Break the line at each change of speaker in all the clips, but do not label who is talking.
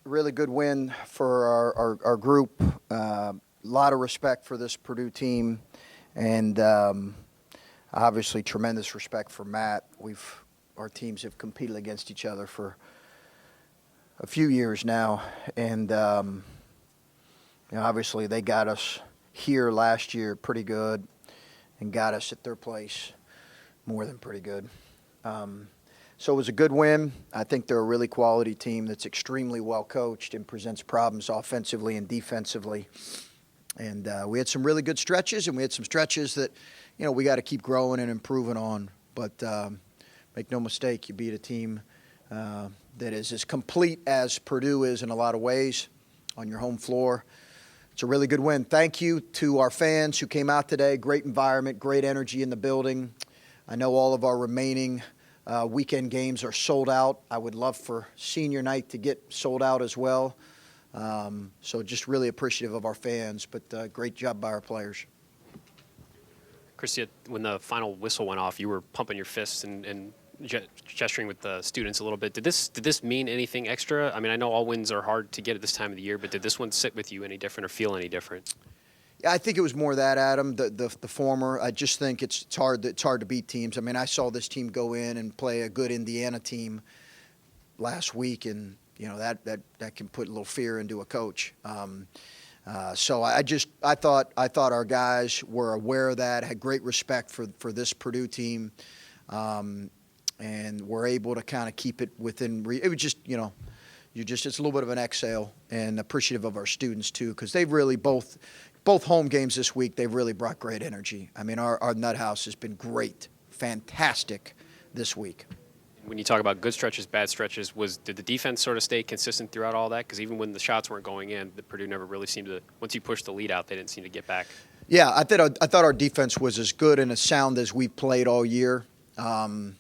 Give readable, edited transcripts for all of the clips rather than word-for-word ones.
Really good win for our group. A lot of respect for this Purdue team, and obviously tremendous respect for Matt. Our teams have competed against each other for a few years now, and obviously they got us here last year pretty good, and got us at their place more than pretty good. So it was a good win. I think they're a really quality team that's extremely well coached and presents problems offensively and defensively. And we had some really good stretches, and we had some stretches that, we got to keep growing and improving on. But make no mistake, you beat a team that is as complete as Purdue is in a lot of ways on your home floor. It's a really good win. Thank you to our fans who came out today. Great environment, great energy in the building. I know all of our remaining weekend games are sold out. I would love for senior night to get sold out as well. So just really appreciative of our fans, but great job by our players.
Chris, when the final whistle went off, you were pumping your fists and gesturing with the students a little bit. Did this mean anything extra? I mean, I know all wins are hard to get at this time of the year, but did this one sit with you any different or feel any different?
Yeah, I think it was more that, Adam, the former. I just think it's hard to beat teams. I mean, I saw this team go in and play a good Indiana team last week, and that can put a little fear into a coach. So I thought our guys were aware of that, had great respect for this Purdue team, and were able to kind of keep it within. It was just it's a little bit of an exhale, and appreciative of our students too, because they've really both home games this week, they've really brought great energy. I mean, our nut house has been great, fantastic this week.
When you talk about good stretches, bad stretches, did the defense sort of stay consistent throughout all that? Because even when the shots weren't going in, the Purdue never really seemed to. Once you pushed the lead out, they didn't seem to get back.
Yeah, I thought our defense was as good and as sound as we played all year, and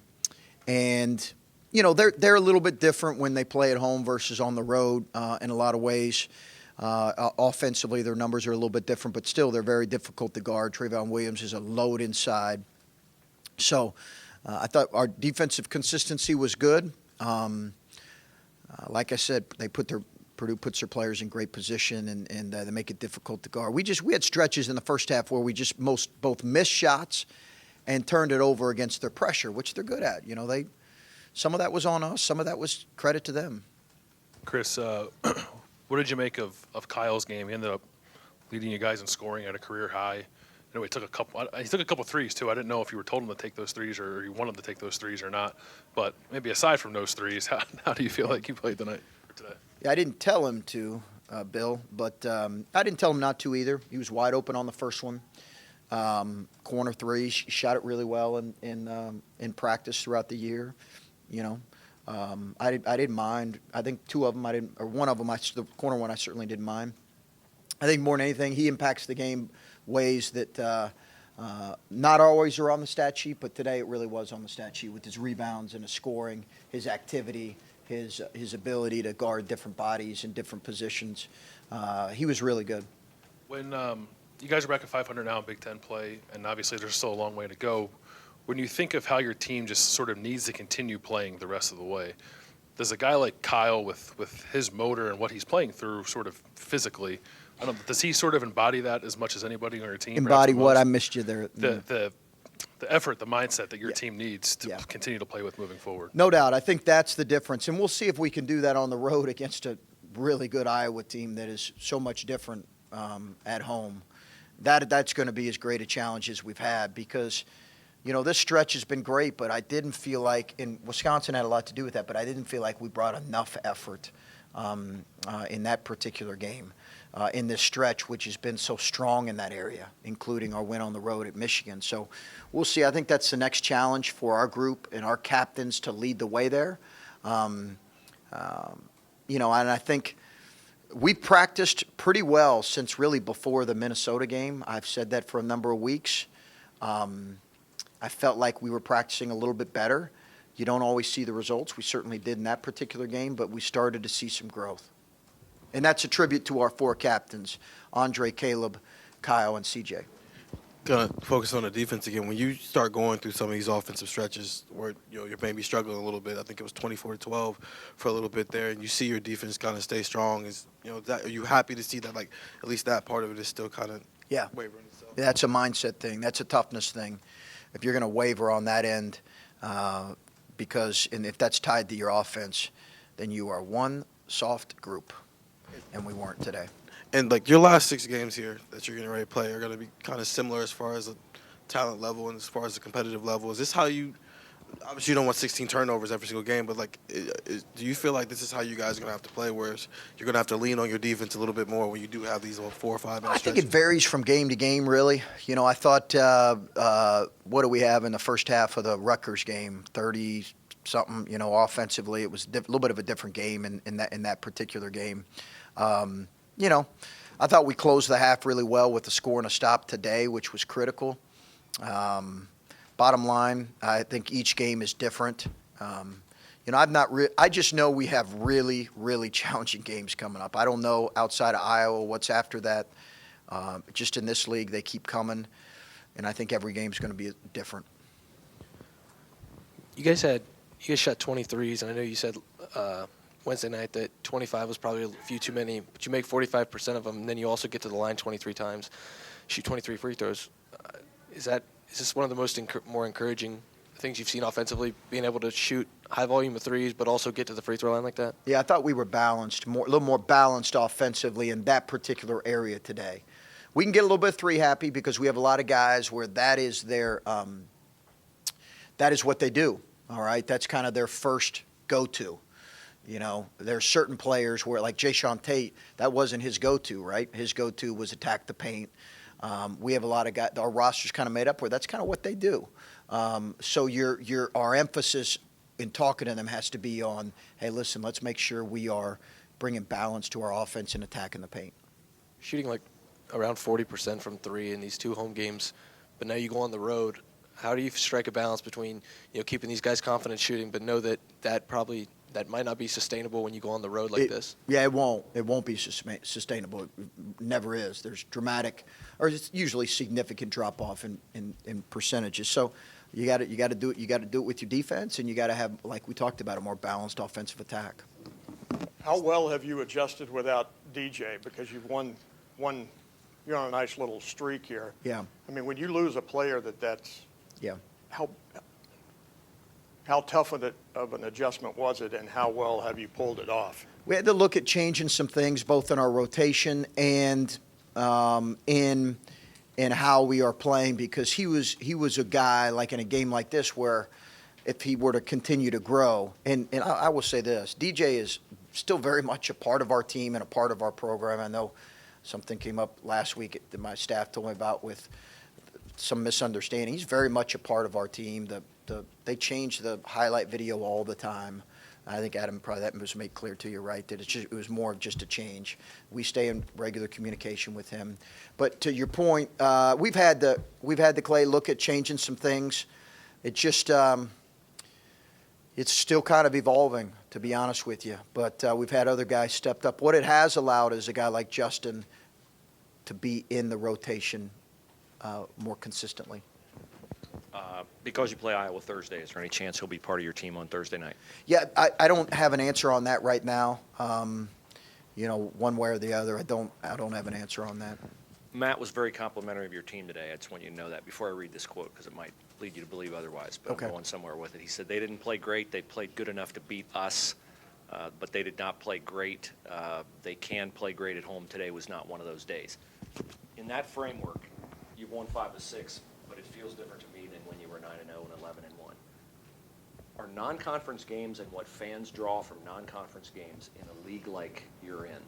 they're a little bit different when they play at home versus on the road in a lot of ways. Offensively, their numbers are a little bit different, but still they're very difficult to guard. Trayvon Williams is a load inside. So I thought our defensive consistency was good. Like I said, Purdue puts their players in great position, and they make it difficult to guard. We had stretches in the first half where we just both missed shots and turned it over against their pressure, which they're good at. Some of that was on us. Some of that was credit to them.
Chris, what did you make of Kyle's game? He ended up leading you guys in scoring at a career high. I know he took a couple threes too. I didn't know if you were told him to take those threes or you wanted to take those threes or not. But maybe aside from those threes, how do you feel like you played today?
Yeah, I didn't tell him to, Bill, but I didn't tell him not to either. He was wide open on the first one. Corner three, he shot it really well in practice throughout the year. I didn't mind. I think two of them I didn't, or one of them, the corner one I certainly didn't mind. I think more than anything, he impacts the game ways that not always are on the stat sheet, but today it really was on the stat sheet with his rebounds and his scoring, his activity, his ability to guard different bodies in different positions. He was really good.
When you guys are back at 500 now in Big Ten play, and obviously there's still a long way to go, when you think of how your team just sort of needs to continue playing the rest of the way, does a guy like Kyle with his motor and what he's playing through sort of physically, does he sort of embody that as much as anybody on your team?
Embody what? I missed you there.
The effort, the mindset that your team needs to continue to play with moving forward.
No doubt. I think that's the difference. And we'll see if we can do that on the road against a really good Iowa team that is so much different at home. That's going to be as great a challenge as we've had because – this stretch has been great, but I didn't feel like, and Wisconsin had a lot to do with that, but I didn't feel like we brought enough effort in that particular game, in this stretch, which has been so strong in that area, including our win on the road at Michigan. So we'll see. I think that's the next challenge for our group and our captains to lead the way there. And I think we practiced pretty well since really before the Minnesota game. I've said that for a number of weeks. I felt like we were practicing a little bit better. You don't always see the results. We certainly did in that particular game, but we started to see some growth. And that's a tribute to our four captains, Andre, Caleb, Kyle, and CJ.
Gonna focus on the defense again. When you start going through some of these offensive stretches where you're maybe struggling a little bit, I think it was 24-12 for a little bit there, and you see your defense kind of stay strong. Are you happy to see that, like, at least that part of it is still kind of wavering itself?
Yeah, that's a mindset thing. That's a toughness thing. If you're going to waver on that end, and if that's tied to your offense, then you are one soft group, and we weren't today.
And, like, your last 6 games here that you're getting ready to play are going to be kind of similar as far as the talent level and as far as the competitive level. Is this how you – obviously you don't want 16 turnovers every single game, but, like, do you feel like this is how you guys are going to have to play, where you're going to have to lean on your defense a little bit more when you do have these 4 or 5 minute
I think it
stretches?
varies from game to game, really. I thought, what do we have in the first half of the Rutgers game? 30-something, offensively. It was a little bit of a different game in that particular game. I thought we closed the half really well with the score and a stop today, which was critical. Bottom line, I think each game is different. I just know we have really, really challenging games coming up. I don't know outside of Iowa what's after that. Just in this league, they keep coming, and I think every game's going to be different.
You guys shot 23s, and I know you said Wednesday night that 25 was probably a few too many, but you make 45% of them, and then you also get to the line 23 times, shoot 23 free throws. Is this one of the most more encouraging things you've seen offensively, being able to shoot high volume of threes, but also get to the free throw line like that?
Yeah, I thought we were balanced, a little more balanced offensively in that particular area today. We can get a little bit three happy because we have a lot of guys where that is what they do. All right, that's kind of their first go-to. There's certain players where, like Jayshawn Tate, that wasn't his go-to, right? His go-to was attack the paint. We have a lot of guys. Our roster's kind of made up where that's kind of what they do. So our emphasis in talking to them has to be on, hey, listen, let's make sure we are bringing balance to our offense and attacking the paint.
Shooting like around 40% from 3 in these 2 home games, but now you go on the road. How do you strike a balance between keeping these guys confident shooting, but know that might not be sustainable when you go on the road like this?
Yeah, it won't. It won't be sustainable. It never is. There's dramatic, or it's usually significant drop off in percentages. So you got to do it. You got to do it with your defense, and you got to have, like we talked about, a more balanced offensive attack.
How well have you adjusted without DJ? Because you've won. You're on a nice little streak here.
Yeah.
I mean, when you lose a player that's
Yeah.
How tough of an adjustment was it, and how well have you pulled it off?
We had to look at changing some things, both in our rotation and in how we are playing, because he was a guy, like in a game like this, where if he were to continue to grow, and I will say this, DJ is still very much a part of our team and a part of our program. I know something came up last week that my staff told me about with some misunderstanding. He's very much a part of our team. They change the highlight video all the time. I think Adam probably that was made clear to you, right? That it was more of just a change. We stay in regular communication with him. But to your point, we've had the Clay look at changing some things. It just it's still kind of evolving, to be honest with you. But we've had other guys stepped up. What it has allowed is a guy like Justin to be in the rotation more consistently.
Because you play Iowa Thursday, is there any chance he'll be part of your team on Thursday night?
Yeah, I don't have an answer on that right now. One way or the other, I don't have an answer on that.
Matt was very complimentary of your team today. I just want you to know that before I read this quote, because it might lead you to believe otherwise, but
Okay.
I'm going somewhere with it. He said they didn't play great. They played good enough to beat us, but they did not play great. They can play great at home. Today was not one of those days. In that framework, you've won 5 of 6, but it feels different to me than when you were 9-0 and 11-1. Are non-conference games and what fans draw from non-conference games in a league like you're in,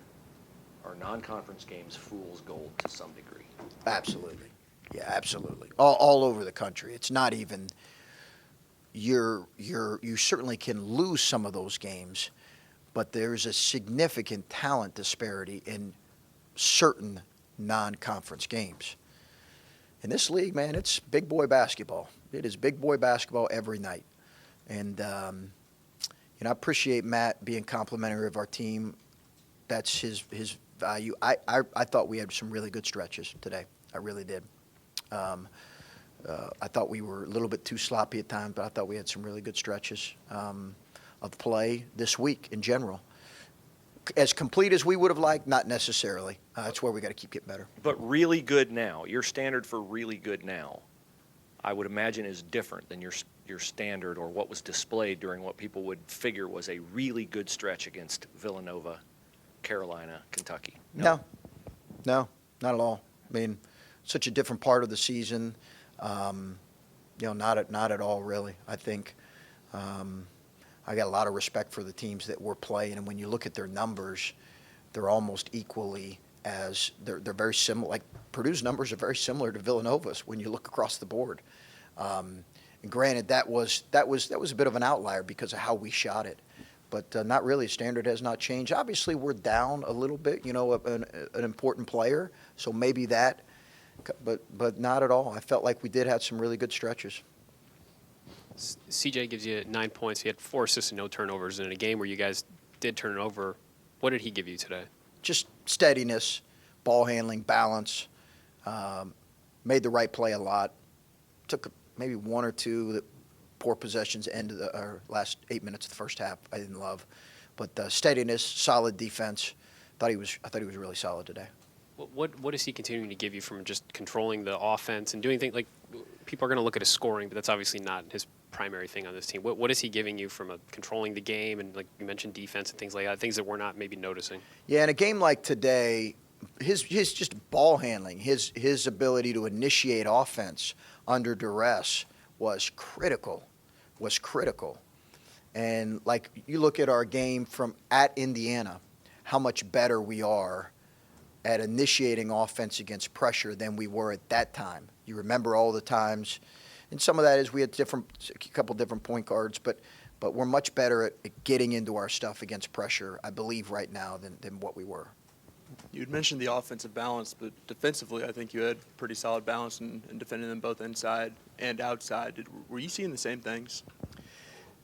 are non-conference games fool's gold to some degree?
Absolutely. Yeah, absolutely. All over the country. It's not even you certainly can lose some of those games, but there's a significant talent disparity in certain non-conference games. In this league, man, it's big boy basketball. It is big boy basketball every night. And, I appreciate Matt being complimentary of our team. That's his value. I thought we had some really good stretches today. I really did. I thought we were a little bit too sloppy at times, but I thought we had some really good stretches of play this week in general. As complete as we would have liked, not necessarily. That's where we got to keep getting better.
But really good now, your standard for really good now, I would imagine is different than your standard or what was displayed during what people would figure was a really good stretch against Villanova, Carolina, Kentucky.
No, not at all. I mean, such a different part of the season. Not at all, really. I think I got a lot of respect for the teams that we're playing, and when you look at their numbers, they're almost equally as they're very similar. Like Purdue's numbers are very similar to Villanova's when you look across the board. And granted, that was a bit of an outlier because of how we shot it, but not really. Standard has not changed. Obviously, we're down a little bit. An important player, so maybe that. But not at all. I felt like we did have some really good stretches.
CJ gives you 9 points. He had 4 assists and no turnovers in a game where you guys did turn it over. What did he give you today?
Just steadiness, ball handling, balance. Made the right play a lot. Took maybe 1 or 2 poor possessions end of our last 8 minutes of the first half. I didn't love, but steadiness, solid defense. I thought he was really solid today.
What is he continuing to give you from just controlling the offense and doing things like people are going to look at his scoring, but that's obviously not his primary thing on this team. What is he giving you from controlling the game and, like you mentioned, defense and things like that, things that we're not maybe noticing?
Yeah, in a game like today, his just ball handling, his ability to initiate offense under duress was critical. And like you look at our game from at Indiana, how much better we are at initiating offense against pressure than we were at that time. You remember all the times, and some of that is we had a couple different point guards, but we're much better at getting into our stuff against pressure, I believe, right now than what we were.
You had mentioned the offensive balance, but defensively, I think you had pretty solid balance in defending them both inside and outside. Were you seeing the same things?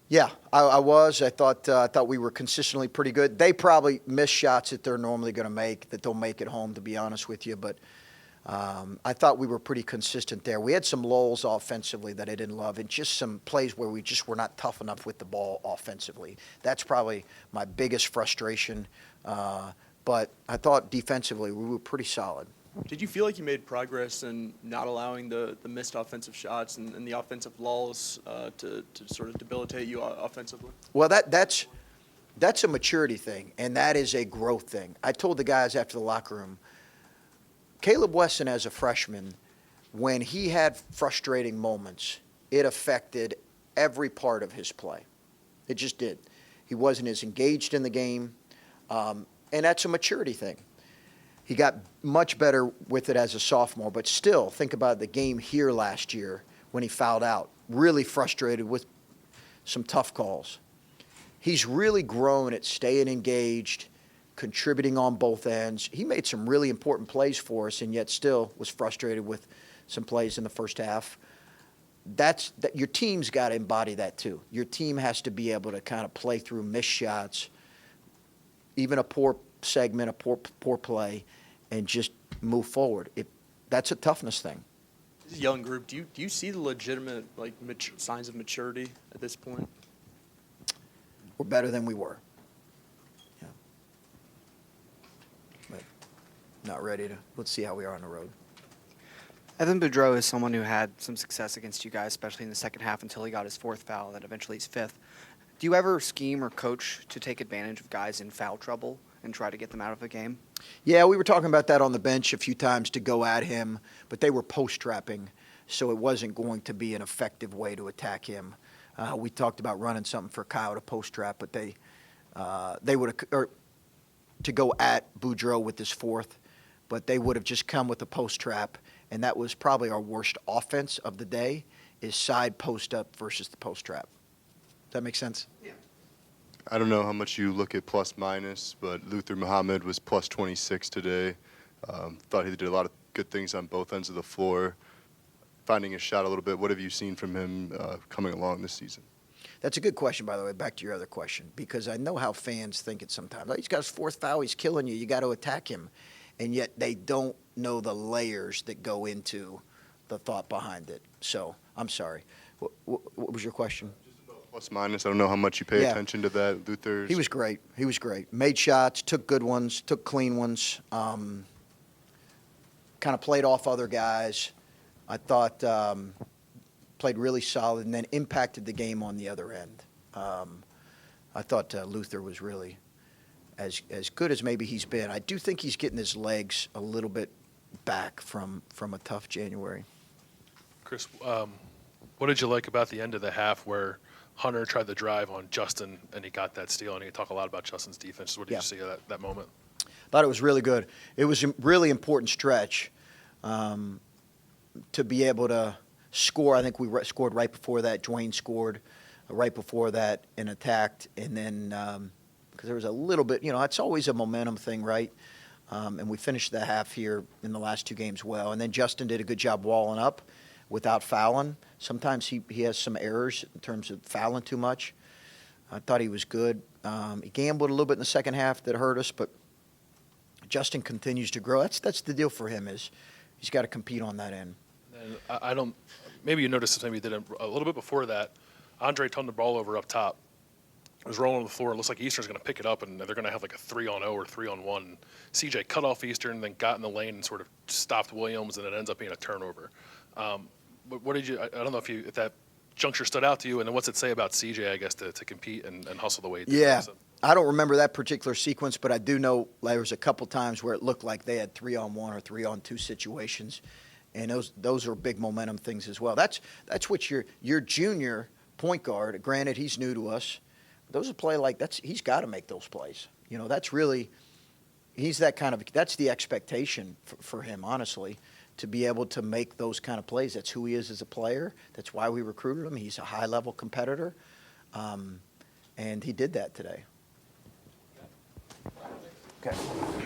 Yeah, I was. I thought we were consistently pretty good. They probably miss shots that they're normally going to make that they'll make at home, to be honest with you. But I thought we were pretty consistent there. We had some lulls offensively that I didn't love, and just some plays where we just were not tough enough with the ball offensively. That's probably my biggest frustration. But I thought defensively we were pretty solid.
Did you feel like you made progress in not allowing the missed offensive shots and the offensive lulls to sort of debilitate you offensively?
Well, that's a maturity thing, and that is a growth thing. I told the guys after the locker room, Caleb Wesson as a freshman, when he had frustrating moments, it affected every part of his play. It just did. He wasn't as engaged in the game, and that's a maturity thing. He got much better with it as a sophomore, but still, think about the game here last year when he fouled out. Really frustrated with some tough calls. He's really grown at staying engaged, contributing on both ends. He made some really important plays for us, and yet still was frustrated with some plays in the first half. Your team's got to embody that too. Your team has to be able to kind of play through missed shots, even a poor segment, a poor play, and just move forward. That's a toughness thing.
This is a young group. Do you see the legitimate signs of maturity at this point?
We're better than we were. Yeah. But not ready to. Let's see how we are on the road.
Evan Boudreau is someone who had some success against you guys, especially in the second half until he got his 4th foul, then eventually his 5th. Do you ever scheme or coach to take advantage of guys in foul trouble and try to get them out of the game?
Yeah, we were talking about that on the bench a few times to go at him, but they were post-trapping, so it wasn't going to be an effective way to attack him. We talked about running something for Kyle to post-trap, but they would have, or to go at Boudreau with his 4th, but they would have just come with a post-trap, and that was probably our worst offense of the day, is side post-up versus the post-trap. Does that make sense? Yeah.
I don't know how much you look at plus minus, but Luther Muhammad was plus 26 today. Thought he did a lot of good things on both ends of the floor. Finding his shot a little bit. What have you seen from him coming along this season?
That's a good question, by the way, back to your other question, because I know how fans think it sometimes. Like, he's got his 4th foul, he's killing you, you got to attack him. And yet they don't know the layers that go into the thought behind it. So I'm sorry. What was your question?
Plus minus. I don't know how much you pay
Yeah.
attention to that. Luther's.
He was great. He was great. Made shots, took good ones, took clean ones. Kind of played off other guys. I thought played really solid, and then impacted the game on the other end. I thought Luther was really as good as maybe he's been. I do think he's getting his legs a little bit back from a tough January.
Chris, what did you like about the end of the half where Hunter tried the drive on Justin and he got that steal? And you talk a lot about Justin's defense. What did
Yeah.
you see of that moment?
Thought it was really good. It was a really important stretch to be able to score. I think we scored right before that. Dwayne scored right before that and attacked. And then because there was a little bit, it's always a momentum thing, right? And we finished the half here in the last two games well. And then Justin did a good job walling up without fouling. Sometimes he has some errors in terms of fouling too much. I thought he was good. He gambled a little bit in the second half that hurt us, but Justin continues to grow. That's the deal for him, is he's got to compete on that end.
And I don't. Maybe you noticed this. Maybe you didn't. A little bit before that, Andre turned the ball over up top. It was rolling on the floor. It looks like Eastern's going to pick it up, and they're going to have like a 3-on-0 or 3-on-1. CJ cut off Eastern, then got in the lane and sort of stopped Williams, and it ends up being a turnover. But what did you? I don't know if that juncture stood out to you, and then what's it say about CJ? I guess to compete and hustle the way he did.
Yeah, I don't remember that particular sequence, but I do know there was a couple times where it looked like they had 3-on-1 or 3-on-2 situations, and those are big momentum things as well. That's what your junior point guard. Granted, he's new to us. Those are play like he's got to make those plays. That's really he's that kind of. That's the expectation for him, honestly, to be able to make those kind of plays. That's who he is as a player. That's why we recruited him. He's a high-level competitor, and he did that today.